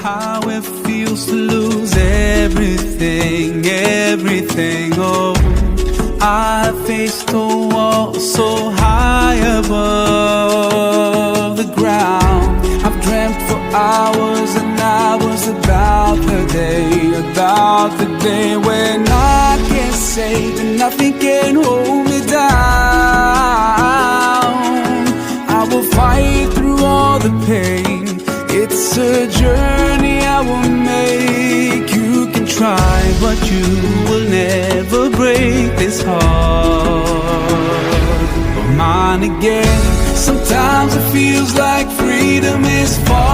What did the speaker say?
how it feels to lose everything, everything. Oh, I faced a wall so high above the ground. I've dreamt for hours and hours about the day when I can't say that nothing can hold me down. I will fight through all the pain. It's a journey I will make. You can try, but you will never break this heart of mine again. Sometimes it feels like freedom is far